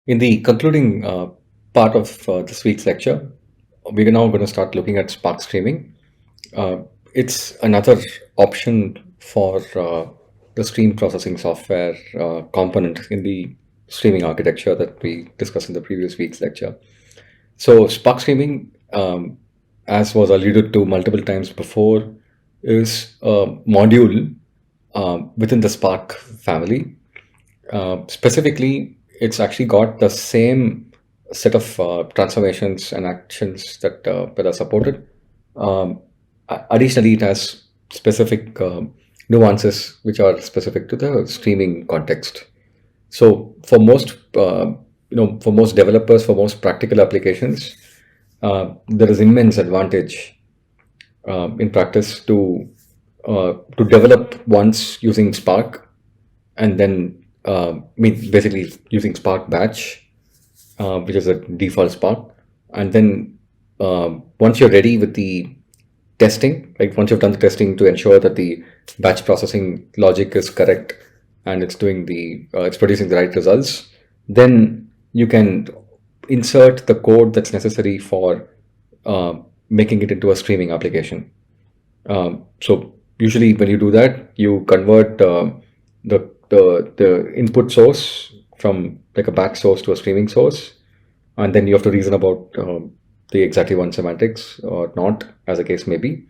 In the concluding part of this week's lecture, we're now going to start looking at Spark streaming. It's another option for the stream processing software component in the streaming architecture that we discussed in the previous week's lecture. So, Spark streaming, as was alluded to multiple times before, is a module within the Spark family. Specifically, it's actually got the same set of transformations and actions that are supported. Additionally, it has specific nuances which are specific to the streaming context. So, for most developers, for most practical applications, there is immense advantage in practice to develop once using Spark, and then basically using Spark Batch, which is a default Spark, and then once you're ready with the testing, like once you've done the testing to ensure that the batch processing logic is correct and it's producing the right results, then you can insert the code that's necessary for making it into a streaming application. So usually when you do that, you convert the input source from like a batch source to a streaming source, and then you have to reason about the exactly one semantics or not, as the case may be.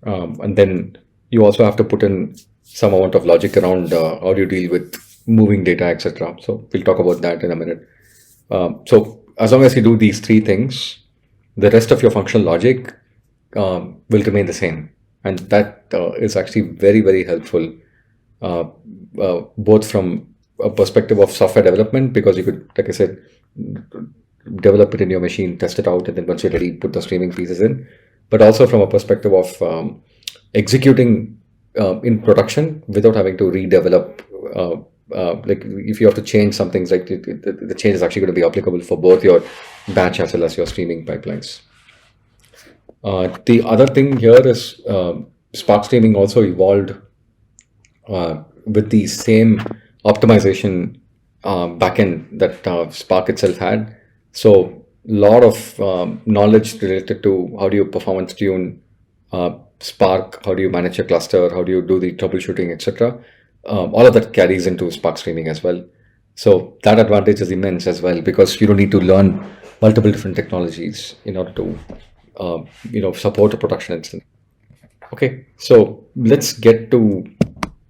And then you also have to put in some amount of logic around how do you deal with moving data, etc. So we'll talk about that in a minute. So as long as you do these three things, the rest of your functional logic will remain the same, and that is actually very, very helpful, both from a perspective of software development, because you could, like I said, develop it in your machine, test it out, and then once you're ready, put the streaming pieces in. But also from a perspective of executing in production without having to redevelop. Like if you have to change some things, like the change is actually going to be applicable for both your batch as well as your streaming pipelines. The other thing here is Spark streaming also evolved with the same optimization backend that Spark itself had. So a lot of knowledge related to how do you performance tune Spark, how do you manage your cluster, how do you do the troubleshooting, etc. All of that carries into Spark streaming as well. So that advantage is immense as well, because you don't need to learn multiple different technologies in order to support a production instance. Okay, so let's get to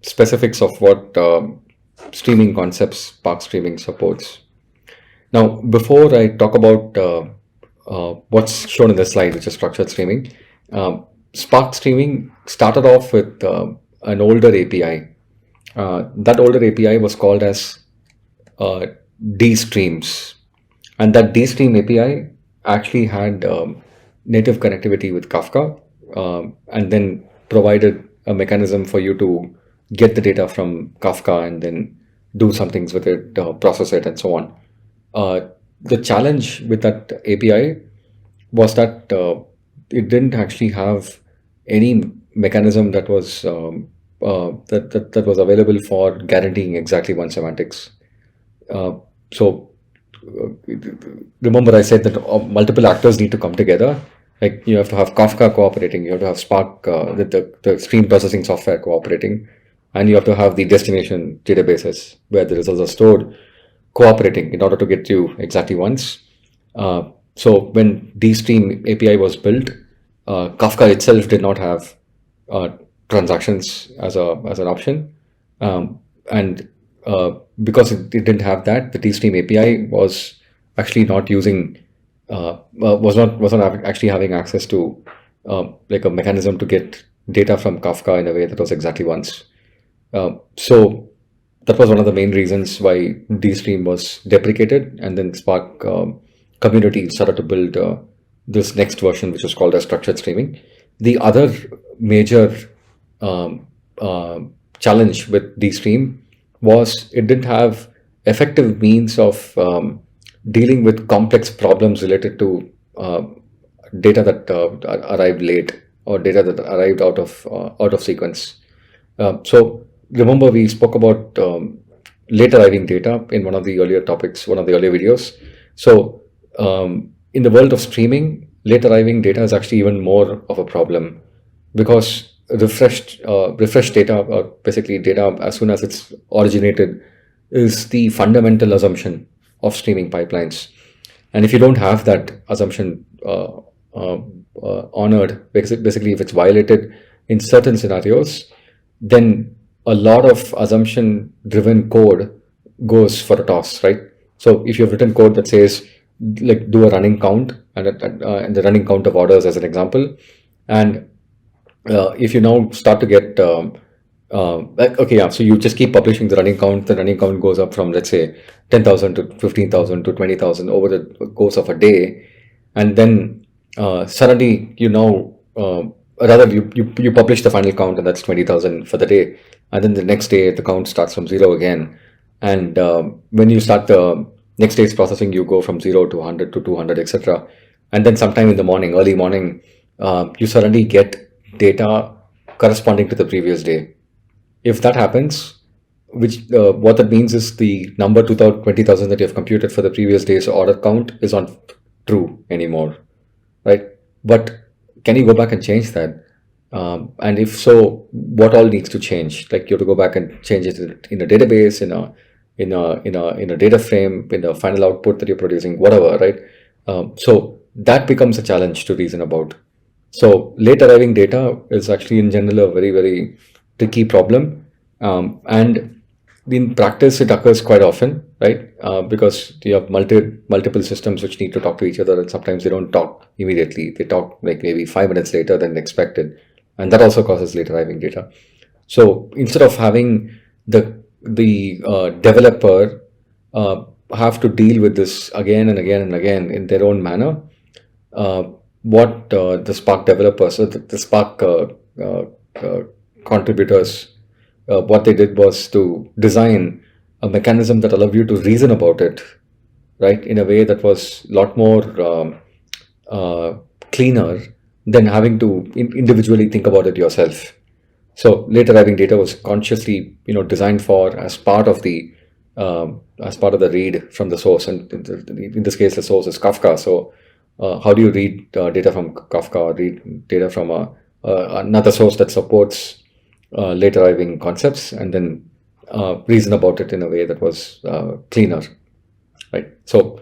specifics of what streaming concepts Spark streaming supports. Now, before I talk about what's shown in the slide, which is structured streaming, Spark streaming started off with an older API. That older API was called as DStreams, and that DStream API actually had native connectivity with Kafka, and then provided a mechanism for you to get the data from Kafka and then do some things with it, process it, and so on. The challenge with that API was that it didn't actually have any mechanism that was that was available for guaranteeing exactly one semantics. So remember I said that multiple actors need to come together. Like you have to have Kafka cooperating, you have to have Spark, the stream processing software cooperating, and you have to have the destination databases where the results are stored cooperating in order to get you exactly once. So when DStream API was built, Kafka itself did not have transactions as an option, and because it didn't have that, the DStream API was actually not using was not actually having access to like a mechanism to get data from Kafka in a way that was exactly once. So that was one of the main reasons why DStream was deprecated, and then Spark community started to build this next version, which was called as structured streaming. The other major challenge with DStream was it didn't have effective means of dealing with complex problems related to data that arrived late or data that arrived out of sequence. So remember we spoke about late arriving data in one of the earlier topics, one of the earlier videos. So in the world of streaming, late arriving data is actually even more of a problem, because refreshed data, or basically data as soon as it's originated, is the fundamental assumption of streaming pipelines. And if you don't have that assumption honored, basically if it's violated in certain scenarios, then a lot of assumption driven code goes for a toss, right? So if you've written code that says, like, do a running count, and the running count of orders as an example, and if you now start to get okay, yeah, so you just keep publishing the running count. The running count goes up from, let's say, 10,000 to 15,000 to 20,000 over the course of a day, and then suddenly rather you publish the final count, and that's 20,000 for the day, and then the next day the count starts from zero again, and when you start the next day's processing, you go from 0 to 100 to 200, etc. And then sometime in the morning, early morning, you suddenly get data corresponding to the previous day. If that happens, which what that means is the number 20,000 that you have computed for the previous day's order count is not true anymore, right? But can you go back and change that? And if so, what all needs to change? Like, you have to go back and change it in a database, in a data frame, in the final output that you're producing, whatever, right? So that becomes a challenge to reason about. So late arriving data is actually in general a very, very tricky problem. And in practice, it occurs quite often, right? Because you have multiple systems which need to talk to each other, and sometimes they don't talk immediately. They talk like maybe 5 minutes later than expected. And that also causes late arriving data. So instead of having the developer have to deal with this again and again and again in their own manner, what the Spark developers, the Spark contributors, what they did was to design a mechanism that allowed you to reason about it, right, in a way that was a lot more cleaner than having to individually think about it yourself. So late arriving data was consciously, designed for as part of the read from the source, and in this case, the source is Kafka. So how do you read data from Kafka, or read data from another source that supports late arriving concepts, and then reason about it in a way that was cleaner, right? So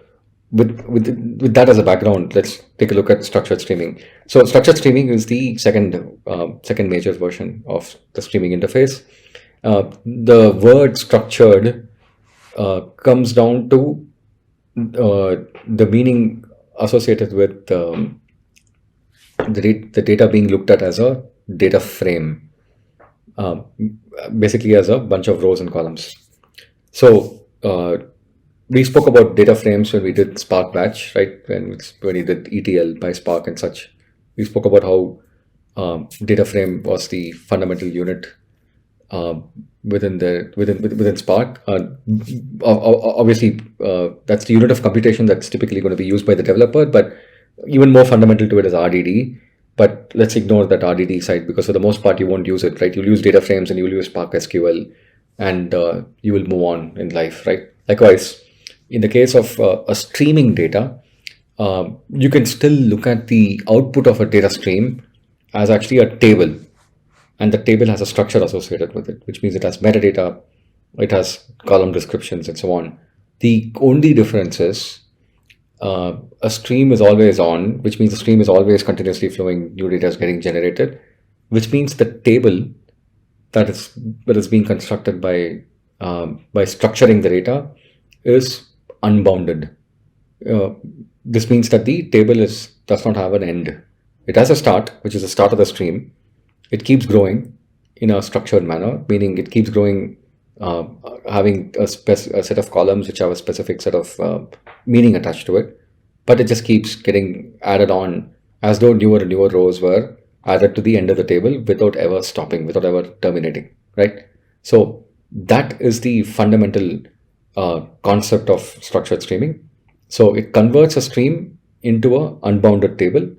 with that as a background, let's take a look at structured streaming. So structured streaming is the second major version of the streaming interface. The word structured comes down to the meaning associated with the data being looked at as a data frame, basically as a bunch of rows and columns. So we spoke about data frames when we did Spark Batch, right? When we did ETL by Spark and such. We spoke about how data frame was the fundamental unit within Spark. Obviously, that's the unit of computation that's typically going to be used by the developer, but even more fundamental to it is RDD. But let's ignore that RDD side, because for the most part, you won't use it, right? You'll use data frames and you'll use Spark SQL, and you will move on in life, right? Likewise, in the case of a streaming data, you can still look at the output of a data stream as actually a table, and the table has a structure associated with it, which means it has metadata, it has column descriptions, and so on. The only difference is a stream is always on, which means the stream is always continuously flowing, new data is getting generated, which means the table that is being constructed by structuring the data is unbounded. This means that the table does not have an end. It has a start, which is the start of the stream. It keeps growing in a structured manner, meaning it keeps growing, having a set of columns which have a specific set of meaning attached to it, but it just keeps getting added on as though newer and newer rows were added to the end of the table without ever stopping, without ever terminating, right? So that is the fundamental concept of structured streaming. So it converts a stream into an unbounded table.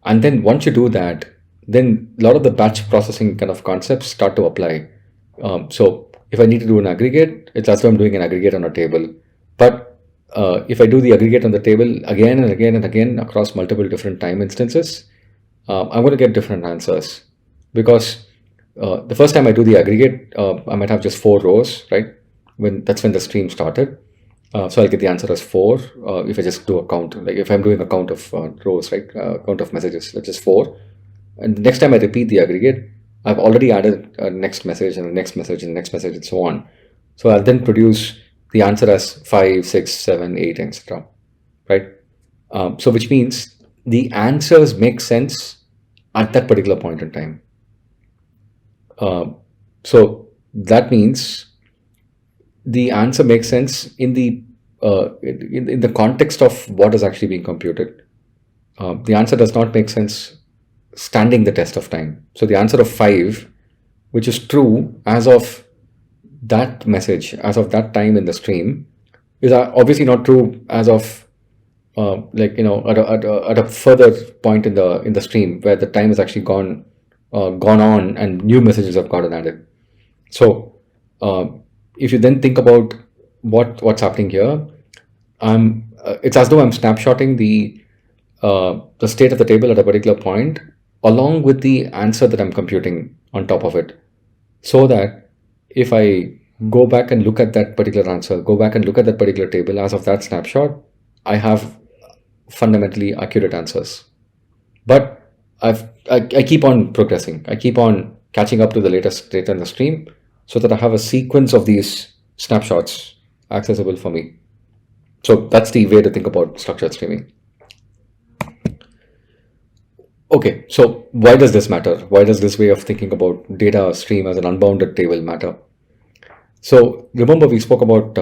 And then once you do that, then a lot of the batch processing kind of concepts start to apply. So If I need to do an aggregate, it's as though I'm doing an aggregate on a table. But if I do the aggregate on the table again and again and again across multiple different time instances, I'm going to get different answers, because the first time I do the aggregate, I might have just 4 rows, right? That's when the stream started. So I'll get the answer as 4 if I just do a count. Like if I'm doing a count of rows, right? Count of messages, that's just 4. And the next time I repeat the aggregate, I've already added a next message and a next message and next message and so on. So I'll then produce the answer as 5, 6, 7, 8, etc. Right? So which means the answers make sense at that particular point in time. So that means the answer makes sense in the context of what is actually being computed. The answer does not make sense standing the test of time. So the answer of 5, which is true as of that message, as of that time in the stream, is obviously not true as of at a further point in the stream where the time has actually gone on and new messages have gotten added. So if you then think about what's happening here, it's as though I'm snapshotting the state of the table at a particular point along with the answer that I'm computing on top of it, so that if I go back and look at that particular answer, go back and look at that particular table as of that snapshot, I have fundamentally accurate answers. But I keep on progressing. I keep on catching up to the latest data in the stream so that I have a sequence of these snapshots accessible for me. So that's the way to think about structured streaming. Okay, so why does this matter? Why does this way of thinking about data stream as an unbounded table matter? So remember, we spoke about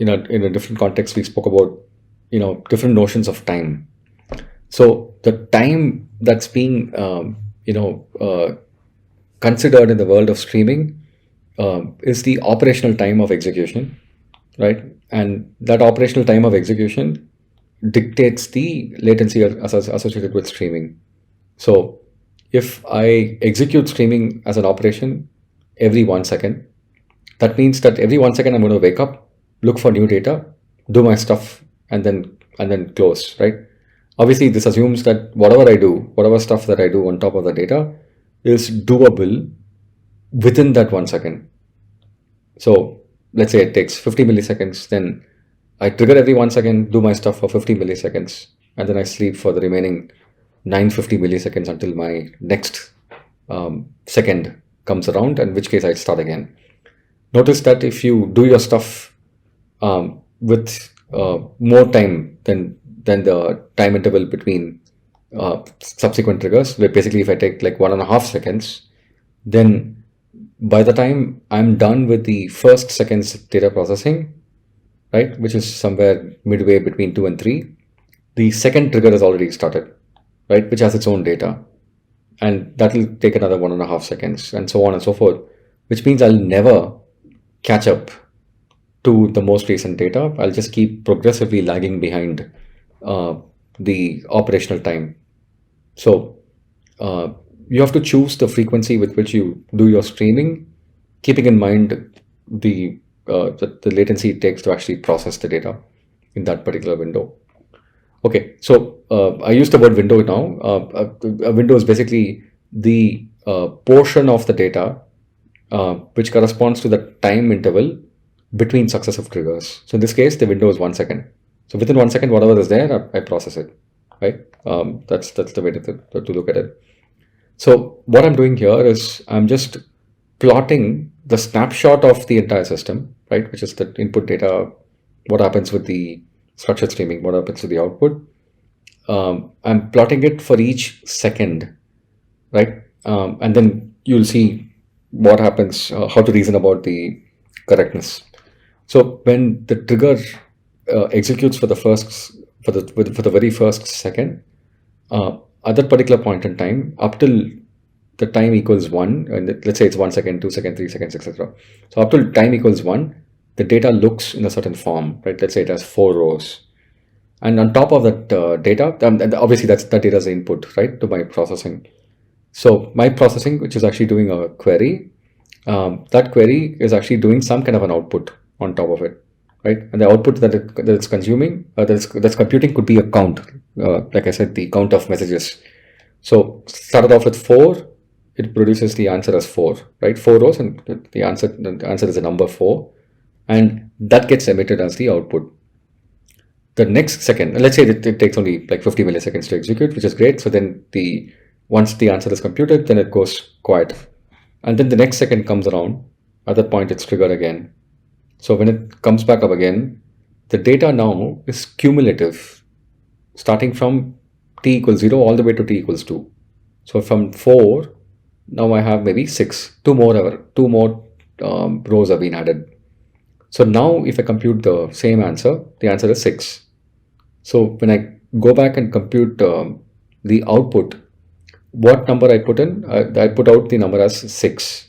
in a different context, we spoke about different notions of time. So the time that's being considered in the world of streaming is the operational time of execution, right? And that operational time of execution dictates the latency associated with streaming. So if I execute streaming as an operation every 1 second, that means that every 1 second I'm going to wake up, look for new data, do my stuff, and then close, right? Obviously, this assumes that whatever stuff that I do on top of the data is doable within that 1 second. So let's say it takes 50 milliseconds, then I trigger every 1 second, do my stuff for 50 milliseconds, and then I sleep for the remaining 950 milliseconds until my next second comes around, in which case I start again. Notice that if you do your stuff with more time than the time interval between subsequent triggers, where basically if I take like 1.5 seconds, then by the time I'm done with the first second's data processing, right, which is somewhere midway between 2 and 3, the second trigger has already started, right, which has its own data, and that will take another 1.5 seconds, and so on and so forth, which means I'll never catch up to the most recent data. I'll just keep progressively lagging behind the operational time. So you have to choose the frequency with which you do your streaming, keeping in mind the latency it takes to actually process the data in that particular window. Okay, so I use the word window now. A window is basically the portion of the data which corresponds to the time interval between successive triggers. So in this case, the window is 1 second. So within 1 second, whatever is there, I process it, right? That's the way to look at it. So what I'm doing here is I'm just plotting the snapshot of the entire system, right? Which is the input data, what happens with the structured streaming, what happens to the output. I'm plotting it for each second, right? And then you'll see what happens, how to reason about the correctness. So when the trigger executes for the very first second, at that particular point in time, up till the time equals 1, and let's say it's 1 second, 2 seconds, 3 seconds, etc. So up till time equals 1, the data looks in a certain form, right? Let's say it has 4 rows. And on top of that data, obviously that data is the input, right, to my processing. So my processing, which is actually doing a query, that query is actually doing some kind of an output on top of it, right? And the output that it's consuming, that's computing could be a count. Like I said, the count of messages. So started off with 4, it produces the answer as 4, right? 4 rows, and the answer is a number 4, and that gets emitted as the output. The next second, let's say it takes only like 50 milliseconds to execute, which is great. So then once the answer is computed, then it goes quiet. And then the next second comes around. At that point, it's triggered again. So when it comes back up again, the data now is cumulative, starting from t equals 0 all the way to t equals 2. So from 4, now I have maybe 6. Two more rows have been added. So now if I compute the same answer, the answer is 6. So when I go back and compute the output, what number I put in? I put out the number as 6.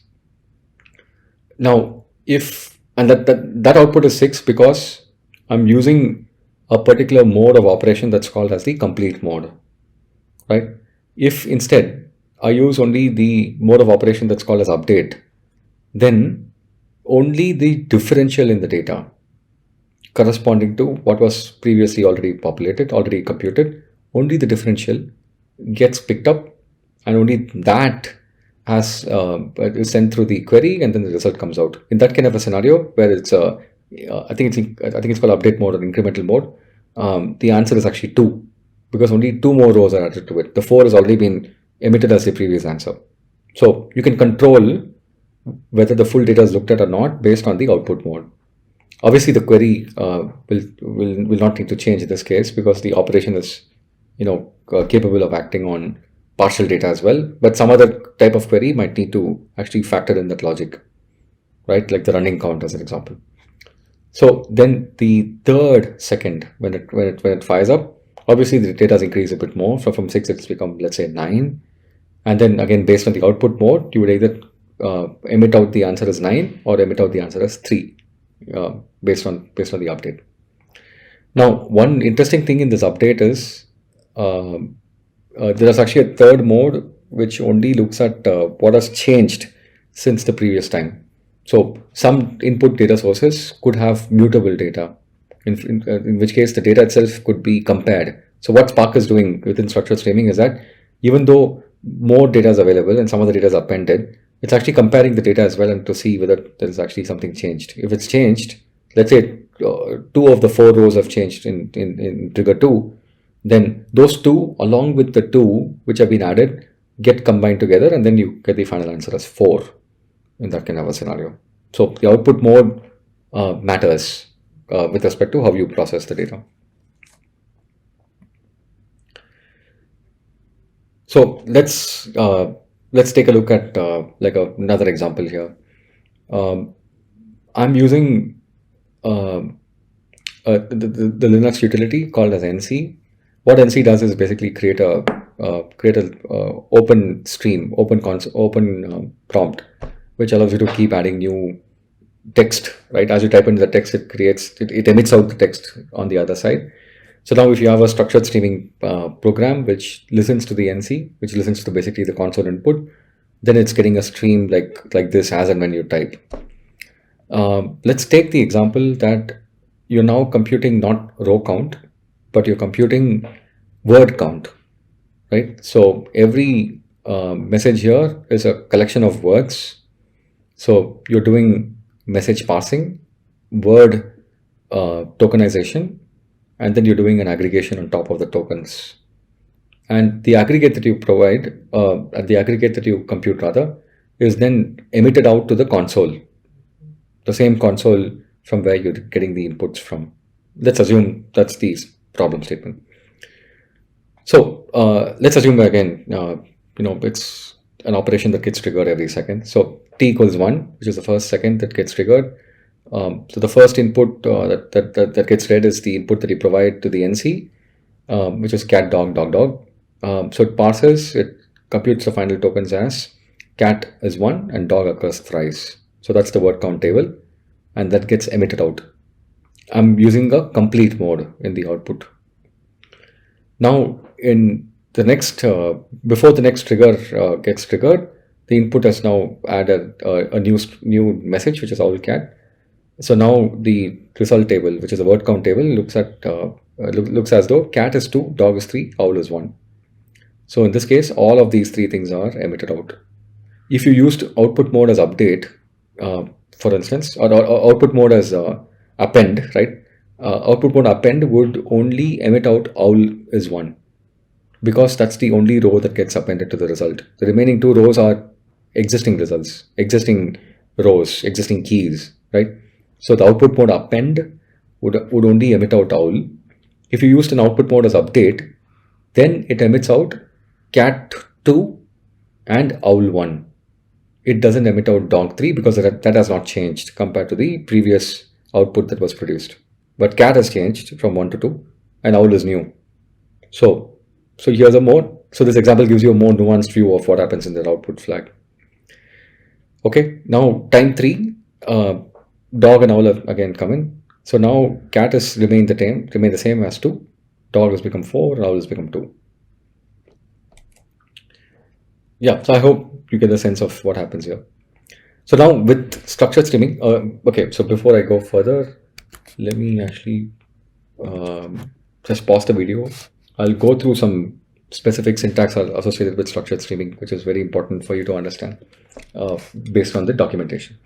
Now, that output is 6 because I'm using a particular mode of operation that's called as the complete mode, right? If instead I use only the mode of operation that's called as update, then only the differential in the data corresponding to what was previously already computed, only the differential gets picked up, and only that is sent through the query, and then the result comes out. In that kind of a scenario where it's I think it's called update mode or incremental mode, the answer is actually 2, because only 2 more rows are added to it. The 4 has already been emitted as the previous answer. So you can control whether the full data is looked at or not based on the output mode. Obviously, the query will not need to change in this case because the operation is capable of acting on partial data as well. But some other type of query might need to actually factor in that logic, right? Like the running count as an example. So then the third second when it fires up, obviously the data has increased a bit more. So from 6 it's become, let's say, 9, and then again based on the output mode, you would either emit out the answer as 9 or emit out the answer as 3. Based on the update. Now, one interesting thing in this update is there is actually a third mode which only looks at what has changed since the previous time. So some input data sources could have mutable data, in which case the data itself could be compared. So what Spark is doing within structured streaming is that even though more data is available and some of the data is appended, it's actually comparing the data as well and to see whether there is actually something changed. If it's changed, let's say 2 of the 4 rows have changed in trigger 2, then those 2 along with the 2 which have been added get combined together, and then you get the final answer as 4 in that kind of a scenario. So the output mode matters with respect to how you process the data. So let's take a look at another example here. I'm using the Linux utility called as NC. What NC does is basically create a open stream, open prompt, which allows you to keep adding new text. Right, as you type in the text, it emits out the text on the other side. So now if you have a structured streaming program which listens to the NC, which listens to basically the console input, then it's getting a stream like this as and when you type. Let's take the example that you're now computing not row count, but you're computing word count, right? So every message here is a collection of words. So you're doing message parsing, word tokenization, and then you're doing an aggregation on top of the tokens. And the aggregate that you provide, the aggregate that you compute rather, is then emitted out to the console, the same console from where you're getting the inputs from. Let's assume that's the problem statement. So let's assume again, it's an operation that gets triggered every second. So t equals 1, which is the first second that gets triggered. So the first input that gets read is the input that you provide to the NC, which is cat dog dog dog. So it parses, it computes the final tokens as cat is 1 and dog occurs thrice. So that's the word count table, and that gets emitted out. I'm using a complete mode in the output. Now in the next, before the next trigger gets triggered, the input has now added a new message, which is owl cat. So now the result table, which is a word count table, looks as though cat is 2, dog is 3, owl is 1. So in this case, all of these three things are emitted out. If you used output mode as update, for instance, or output mode as append, right? Output mode append would only emit out owl is 1, because that's the only row that gets appended to the result. The remaining two rows are existing results, existing rows, existing keys, right? So the output mode append would only emit out owl. If you used an output mode as update, then it emits out cat 2 and owl 1. It doesn't emit out dog 3 because that has not changed compared to the previous output that was produced. But cat has changed from 1 to 2 and owl is new. So here's so this example gives you a more nuanced view of what happens in the output flag. Okay, now time 3, dog and owl have again come in. So now cat has remained the same as 2, dog has become 4, and owl has become 2. Yeah, so I hope you get a sense of what happens here. So now with structured streaming, okay, so before I go further, let me actually just pause the video. I'll go through some specific syntax associated with structured streaming, which is very important for you to understand based on the documentation.